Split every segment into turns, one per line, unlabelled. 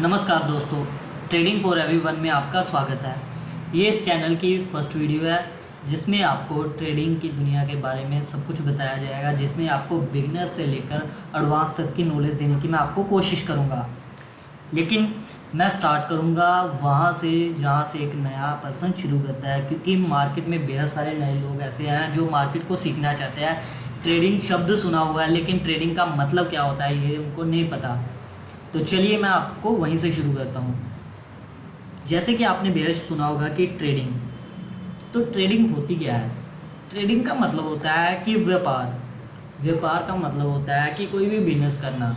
नमस्कार दोस्तों, trading for everyone में आपका स्वागत है। ये इस चैनल की फर्स्ट वीडियो है जिसमें आपको ट्रेडिंग की दुनिया के बारे में सब कुछ बताया जाएगा, जिसमें आपको बिगिनर से लेकर एडवांस तक की नॉलेज देने की मैं आपको कोशिश करूँगा। लेकिन मैं स्टार्ट करूँगा वहाँ से जहाँ से एक नया पर्सन शुरू करता है, क्योंकि मार्केट में बेहद सारे नए लोग ऐसे हैं जो मार्केट को सीखना चाहते हैं। ट्रेडिंग शब्द सुना हुआ है लेकिन ट्रेडिंग का मतलब क्या होता है ये उनको नहीं पता। तो चलिए मैं आपको वहीं से शुरू करता हूँ। जैसे कि आपने बेहद सुना होगा कि ट्रेडिंग, तो ट्रेडिंग होती क्या है? ट्रेडिंग का मतलब होता है कि व्यापार का मतलब होता है कि कोई भी बिजनेस करना।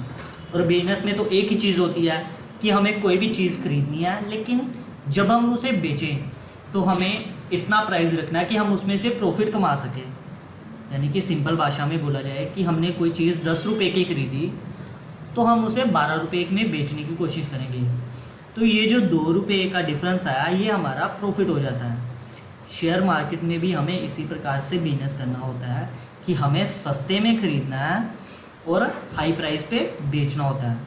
और बिजनेस में तो एक ही चीज़ होती है कि हमें कोई भी चीज़ खरीदनी है, लेकिन जब हम उसे बेचें तो हमें इतना प्राइस रखना है कि हम उसमें से प्रॉफिट कमा सकें। यानी कि सिंपल भाषा में बोला जाए कि हमने कोई चीज़ 10 रुपये की खरीदी तो हम उसे 12 रुपये में बेचने की कोशिश करेंगे। तो ये जो 2 रुपये का डिफरेंस आया ये हमारा प्रॉफिट हो जाता है। शेयर मार्केट में भी हमें इसी प्रकार से बिजनेस करना होता है कि हमें सस्ते में ख़रीदना है और हाई प्राइस पे बेचना होता है।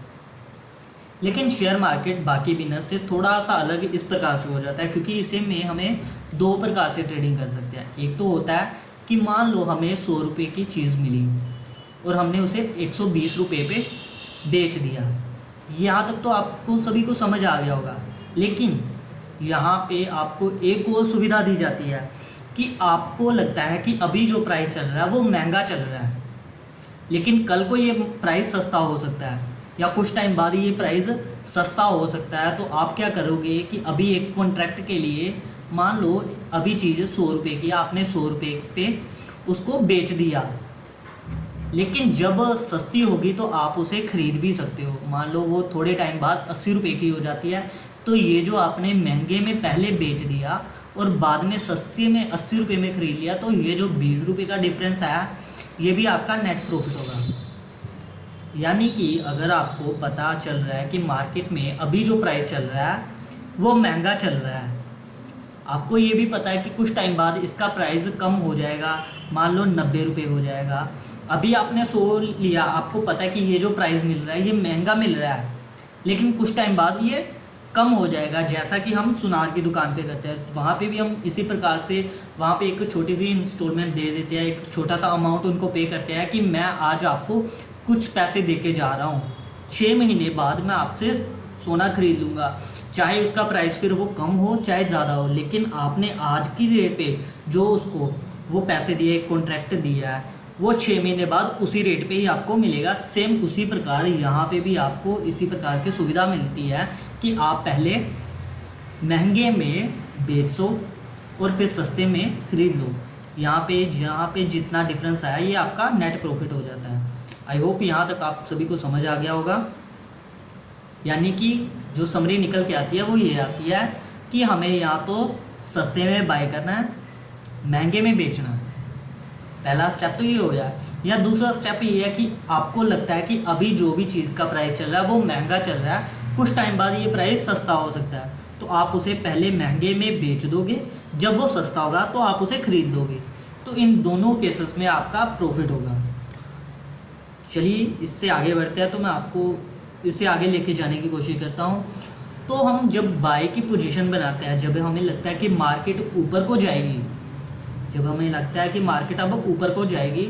लेकिन शेयर मार्केट बाकी बिजनेस से थोड़ा सा अलग इस प्रकार से हो जाता है, क्योंकि इसे में हमें 2 प्रकार से ट्रेडिंग कर सकते हैं। एक तो होता है कि मान लो हमें 100 रुपये की चीज़ मिली और हमने उसे 120 रुपये पे बेच दिया। यहाँ तक तो आपको सभी को समझ आ गया होगा। लेकिन यहाँ पे आपको एक और सुविधा दी जाती है कि आपको लगता है कि अभी जो प्राइस चल रहा है वो महंगा चल रहा है, लेकिन कल को ये प्राइस सस्ता हो सकता है या कुछ टाइम बाद ये प्राइस सस्ता हो सकता है। तो आप क्या करोगे कि अभी एक कॉन्ट्रैक्ट के लिए मान लो अभी चीज़ 100 रुपये की, आपने 100 रुपये पे उसको बेच दिया, लेकिन जब सस्ती होगी तो आप उसे ख़रीद भी सकते हो। मान लो वो थोड़े टाइम बाद 80 रुपये की हो जाती है, तो ये जो आपने महंगे में पहले बेच दिया और बाद में सस्ते में 80 रुपये में ख़रीद लिया, तो ये जो 20 रुपये का डिफरेंस आया ये भी आपका नेट प्रॉफिट होगा। यानी कि अगर आपको पता चल रहा है कि मार्केट में अभी जो प्राइस चल रहा है वो महंगा चल रहा है, आपको ये भी पता है कि कुछ टाइम बाद इसका प्राइस कम हो जाएगा, मान लो 90 रुपये हो जाएगा। अभी आपने 100 लिया, आपको पता है कि ये जो प्राइस मिल रहा है ये महंगा मिल रहा है, लेकिन कुछ टाइम बाद ये कम हो जाएगा। जैसा कि हम सुनार की दुकान पे करते हैं, वहाँ पे भी हम इसी प्रकार से वहाँ पे एक छोटी सी इंस्टॉलमेंट दे देते हैं, एक छोटा सा अमाउंट उनको पे करते हैं कि मैं आज आपको कुछ पैसे दे के जा रहा हूँ, 6 महीने बाद मैं आपसे सोना खरीद लूँगा, चाहे उसका प्राइस फिर वो कम हो चाहे ज़्यादा हो, लेकिन आपने आज की रेट पे जो उसको वो पैसे दिए, कॉन्ट्रैक्ट दिया है, वो 6 महीने बाद उसी रेट पे ही आपको मिलेगा। सेम उसी प्रकार यहाँ पे भी आपको इसी प्रकार की सुविधा मिलती है कि आप पहले महंगे में बेचो और फिर सस्ते में ख़रीद लो। यहाँ पे जितना डिफरेंस आया ये आपका नेट प्रॉफिट हो जाता है। आई होप यहाँ तक आप सभी को समझ आ गया होगा। यानी कि जो समरी निकल के आती है वो ये आती है कि हमें या तो सस्ते में बाय करना है, महंगे में बेचना है। पहला स्टेप तो ये हो गया। या दूसरा स्टेप ये है कि आपको लगता है कि अभी जो भी चीज़ का प्राइस चल रहा है वो महंगा चल रहा है, कुछ टाइम बाद ये प्राइस सस्ता हो सकता है, तो आप उसे पहले महंगे में बेच दोगे, जब वो सस्ता होगा तो आप उसे ख़रीद लोगे। तो इन दोनों केसेस में आपका प्रॉफिट होगा। चलिए इससे आगे बढ़ते हैं, तो मैं आपको इससे आगे लेके जाने की कोशिश करता हूँ। तो हम जब बाय की पोजीशन बनाते हैं, जब हमें लगता है कि मार्केट ऊपर को जाएगी, जब हमें लगता है कि मार्केट अब ऊपर को जाएगी,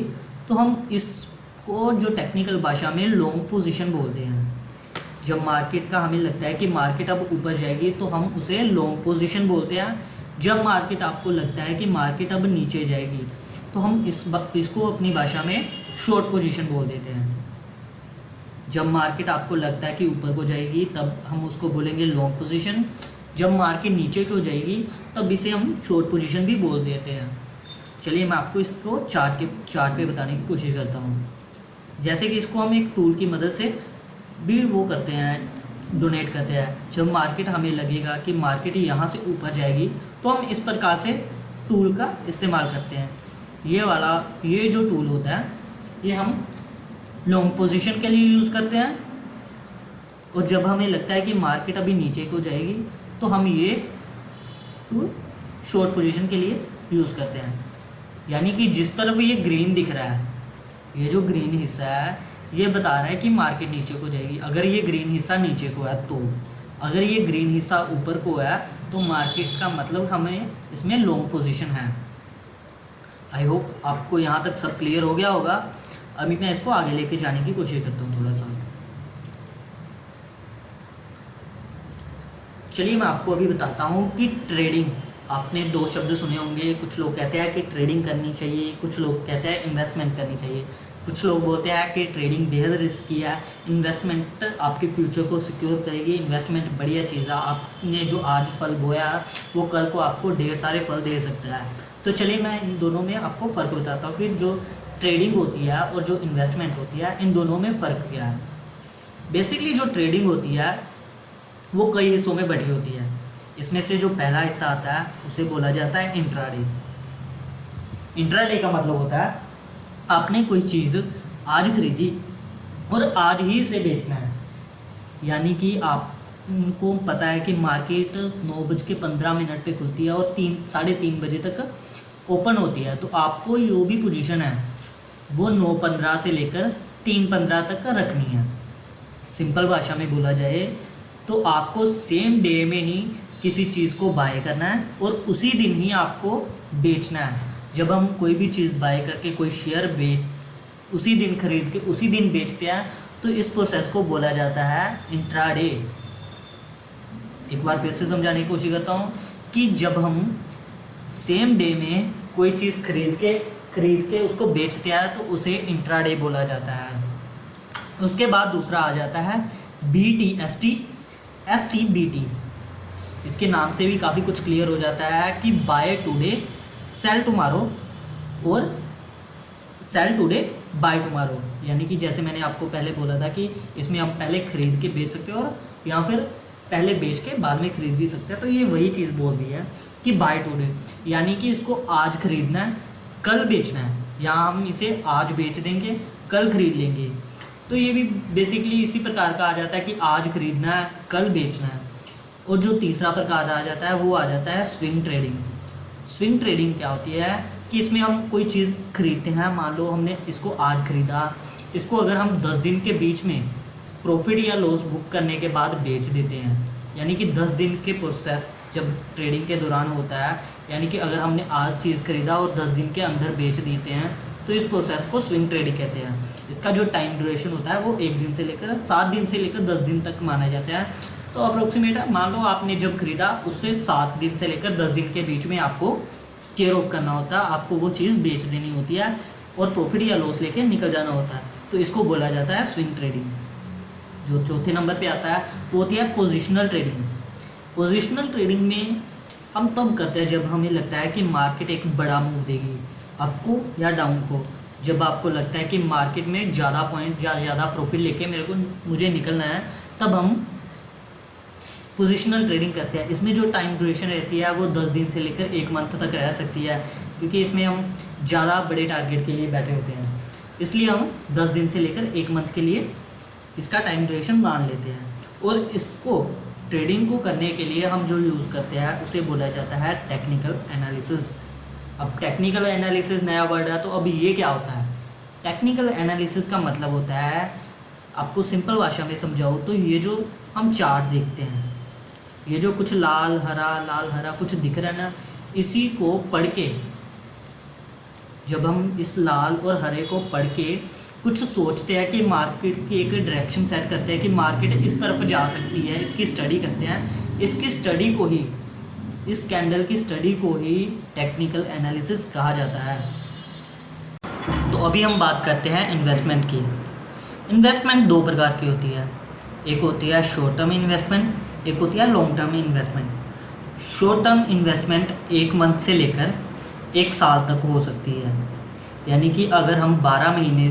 तो हम इसको जो टेक्निकल भाषा में लॉन्ग पोजीशन बोलते हैं। जब मार्केट का हमें लगता है कि मार्केट अब ऊपर जाएगी तो हम उसे लॉन्ग पोजीशन बोलते हैं। जब मार्केट आपको लगता है कि मार्केट अब नीचे जाएगी तो हम इसको अपनी भाषा में शॉर्ट पोजीशन बोल देते हैं। जब मार्केट आपको लगता है कि ऊपर को जाएगी तब हम उसको बोलेंगे लॉन्ग पोजीशन। जब मार्केट नीचे को जाएगी तब इसे हम शॉर्ट पोजीशन भी बोल देते हैं। चलिए मैं आपको इसको चार्ट पे बताने की कोशिश करता हूँ। जैसे कि इसको हम एक टूल की मदद से भी वो करते हैं, डोनेट करते हैं। जब मार्केट हमें लगेगा कि मार्केट यहाँ से ऊपर जाएगी तो हम इस प्रकार से टूल का इस्तेमाल करते हैं। ये जो टूल होता है ये हम लॉन्ग पोजीशन के लिए यूज़ करते हैं, और जब हमें लगता है कि मार्केट अभी नीचे को जाएगी तो हम ये टूल शॉर्ट पोजीशन के लिए यूज़ करते हैं। यानी कि जिस तरफ ये ग्रीन दिख रहा है, ये जो ग्रीन हिस्सा है ये बता रहा है कि मार्केट नीचे को जाएगी। अगर ये ग्रीन हिस्सा नीचे को है तो अगर ये ग्रीन हिस्सा ऊपर को है तो मार्केट का मतलब हमें इसमें लॉन्ग पोजीशन है। आई होप आपको यहाँ तक सब क्लियर हो गया होगा। अभी मैं इसको आगे लेके जाने की कोशिश करता हूँ थोड़ा सा। चलिए मैं आपको अभी बताता हूँ कि ट्रेडिंग, आपने दो शब्द सुने होंगे, कुछ लोग कहते हैं कि ट्रेडिंग करनी चाहिए, कुछ लोग कहते हैं इन्वेस्टमेंट करनी चाहिए। कुछ लोग बोलते हैं कि ट्रेडिंग बेहद रिस्की है, इन्वेस्टमेंट आपके फ्यूचर को सिक्योर करेगी, इन्वेस्टमेंट बढ़िया चीज़ है, आपने जो आज फल बोया वो कल को आपको ढेर सारे फल दे सकता है। तो चलिए मैं इन दोनों में आपको फ़र्क बताता हूँ कि जो ट्रेडिंग होती है और जो इन्वेस्टमेंट होती है, इन दोनों में फ़र्क क्या है। बेसिकली जो ट्रेडिंग होती है वो कई हिस्सों में बटी होती है। इसमें से जो पहला हिस्सा आता है उसे बोला जाता है इंट्राडे। इंट्राडे का मतलब होता है आपने कोई चीज़ आज खरीदी और आज ही इसे बेचना है। यानी कि आपको पता है कि मार्केट 9:15 पे खुलती है और 3-3:30 बजे तक ओपन होती है, तो आपको जो भी पोजीशन है वो 9:15 से लेकर 3:15 तक रखनी है। सिंपल भाषा में बोला जाए तो आपको सेम डे में ही किसी चीज़ को बाय करना है और उसी दिन ही आपको बेचना है। जब हम कोई भी चीज़ बाय करके कोई शेयर उसी दिन खरीद के उसी दिन बेचते हैं तो इस प्रोसेस को बोला जाता है इंट्राडे। एक बार फिर से समझाने की कोशिश करता हूँ कि जब हम सेम डे में कोई चीज़ खरीद के उसको बेचते हैं तो उसे इंट्राडे बोला जाता है। उसके बाद दूसरा आ जाता है BTST STBT। इसके नाम से भी काफ़ी कुछ क्लियर हो जाता है कि बाय टुडे सेल टुमारो और सेल टुडे बाय टुमारो। यानी कि जैसे मैंने आपको पहले बोला था कि इसमें हम पहले खरीद के बेच सकते हैं और या फिर पहले बेच के बाद में खरीद भी सकते हैं। तो ये वही चीज़ बोल रही है कि बाय टुडे, यानी कि इसको आज खरीदना है कल बेचना है, या हम इसे आज बेच देंगे कल खरीद लेंगे। तो ये भी बेसिकली इसी प्रकार का आ जाता है कि आज खरीदना है कल बेचना है। और जो तीसरा प्रकार आ जाता है वो आ जाता है स्विंग ट्रेडिंग। स्विंग ट्रेडिंग क्या होती है कि इसमें हम कोई चीज़ खरीदते हैं, मान लो हमने इसको आज खरीदा, इसको अगर हम 10 दिन के बीच में प्रॉफिट या लॉस बुक करने के बाद बेच देते हैं, यानी कि 10 दिन के प्रोसेस जब ट्रेडिंग के दौरान होता है, यानी कि अगर हमने आज चीज़ खरीदा और 10 दिन के अंदर बेच देते हैं तो इस प्रोसेस को स्विंग ट्रेडिंग कहते हैं। इसका जो टाइम ड्यूरेशन होता है वो 1 दिन से लेकर 7 दिन से लेकर 10 दिन तक माना जाता है। तो अप्रोक्सीमेट मान लो आपने जब खरीदा उससे 7 दिन से लेकर 10 दिन के बीच में आपको स्केयर ऑफ करना होता है, आपको वो चीज़ बेच देनी होती है और प्रॉफिट या लॉस लेके निकल जाना होता है। तो इसको बोला जाता है स्विंग ट्रेडिंग। जो चौथे नंबर पे आता है वो होती है पोजिशनल ट्रेडिंग। पोजिशनल ट्रेडिंग में हम तब करते हैं जब हमें लगता है कि मार्केट एक बड़ा मूव देगी अप को या डाउन को। जब आपको लगता है कि मार्केट में ज़्यादा पॉइंट या ज़्यादा प्रॉफिट लेके मुझे निकलना है, तब हम पोजिशनल ट्रेडिंग करते हैं। इसमें जो टाइम ड्यूरेशन रहती है वो 10 दिन से लेकर 1 मंथ तक रह सकती है, क्योंकि इसमें हम ज़्यादा बड़े टारगेट के लिए बैठे होते हैं, इसलिए हम 10 दिन से लेकर 1 मंथ के लिए इसका टाइम ड्यूरेशन मान लेते हैं। और इसको ट्रेडिंग को करने के लिए हम जो यूज़ करते हैं उसे बोला जाता है टेक्निकल एनालिसिस। अब टेक्निकल एनालिसिस नया वर्ड है, तो अब ये क्या होता है? टेक्निकल एनालिसिस का मतलब होता है, आपको सिंपल भाषा में समझाओ तो ये जो हम चार्ट देखते हैं, ये जो कुछ लाल हरा कुछ दिख रहा है ना, इसी को पढ़ के, जब हम इस लाल और हरे को पढ़ के कुछ सोचते हैं कि मार्केट की एक डायरेक्शन सेट करते हैं कि मार्केट इस तरफ जा सकती है, इसकी स्टडी करते हैं, इसकी स्टडी को ही, इस कैंडल की स्टडी को ही टेक्निकल एनालिसिस कहा जाता है। तो अभी हम बात करते हैं इन्वेस्टमेंट की। इन्वेस्टमेंट 2 प्रकार की होती है, एक होती है शॉर्ट टर्म इन्वेस्टमेंट, एक होती है long term investment. Short term investment 1 month से लेकर 1 साल तक हो सकती है, यानी कि अगर हम 12 महीने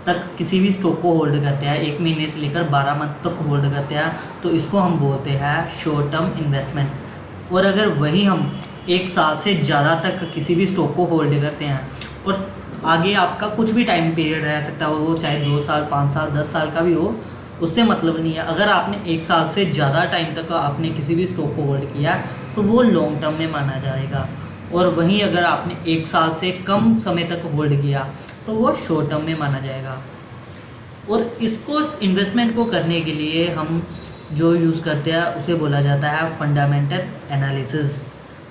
तक किसी भी स्टॉक को होल्ड करते हैं, 1 महीने से लेकर 12 मंथ तक होल्ड करते हैं, तो इसको हम बोलते हैं शॉर्ट टर्म इन्वेस्टमेंट। और अगर वही हम 1 साल से ज़्यादा तक किसी भी स्टॉक को होल्ड करते हैं, और आगे आपका कुछ भी टाइम पीरियड रह सकता है, वो चाहे 2 साल 5 साल 10 साल का भी हो, उससे मतलब नहीं है। अगर आपने 1 साल से ज़्यादा टाइम तक आपने किसी भी स्टॉक को होल्ड किया तो वो लॉन्ग टर्म में माना जाएगा, और वहीं अगर आपने 1 साल से कम समय तक होल्ड किया तो वो शॉर्ट टर्म में माना जाएगा। और इसको इन्वेस्टमेंट को करने के लिए हम जो यूज़ करते हैं उसे बोला जाता है फंडामेंटल एनालिसिस।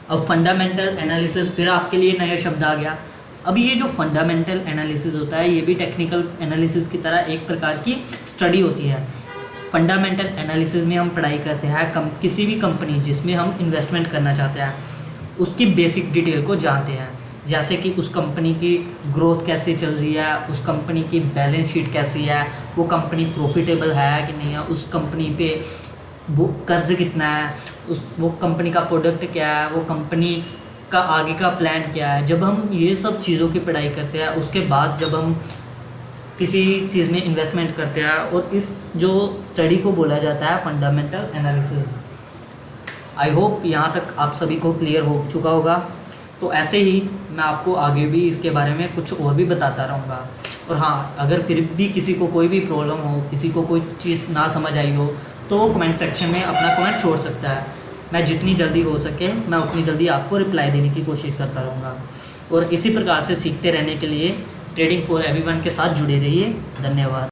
अब फंडामेंटल एनालिसिस फिर आपके लिए नया शब्द आ गया। अब ये जो फंडामेंटल एनालिसिस होता है ये भी टेक्निकल एनालिसिस की तरह एक प्रकार की स्टडी होती है। फंडामेंटल एनालिसिस में हम पढ़ाई करते हैं किसी भी कंपनी जिसमें हम इन्वेस्टमेंट करना चाहते हैं उसकी बेसिक डिटेल को जानते हैं, जैसे कि उस कंपनी की ग्रोथ कैसे चल रही है, उस कंपनी की बैलेंस शीट कैसी है, वो कंपनी प्रॉफिटेबल है कि नहीं है, उस कंपनी पे वो कर्ज कितना है, वो कंपनी का प्रोडक्ट क्या है, वो कंपनी का आगे का प्लान क्या है। जब हम ये सब चीज़ों की पढ़ाई करते हैं उसके बाद जब हम किसी चीज़ में इन्वेस्टमेंट करते हैं, और इस जो स्टडी को बोला जाता है फंडामेंटल एनालिसिस। आई होप यहाँ तक आप सभी को क्लियर हो चुका होगा। तो ऐसे ही मैं आपको आगे भी इसके बारे में कुछ और भी बताता रहूँगा। और हाँ, अगर फिर भी किसी को कोई भी प्रॉब्लम हो, किसी को कोई चीज़ ना समझ आई हो, तो वो कमेंट सेक्शन में अपना कमेंट छोड़ सकता है। मैं जितनी जल्दी हो सके मैं उतनी जल्दी आपको रिप्लाई देने की कोशिश करता रहूँगा। और इसी प्रकार से सीखते रहने के लिए ट्रेडिंग फॉर एवरीवन के साथ जुड़े रहिए। धन्यवाद।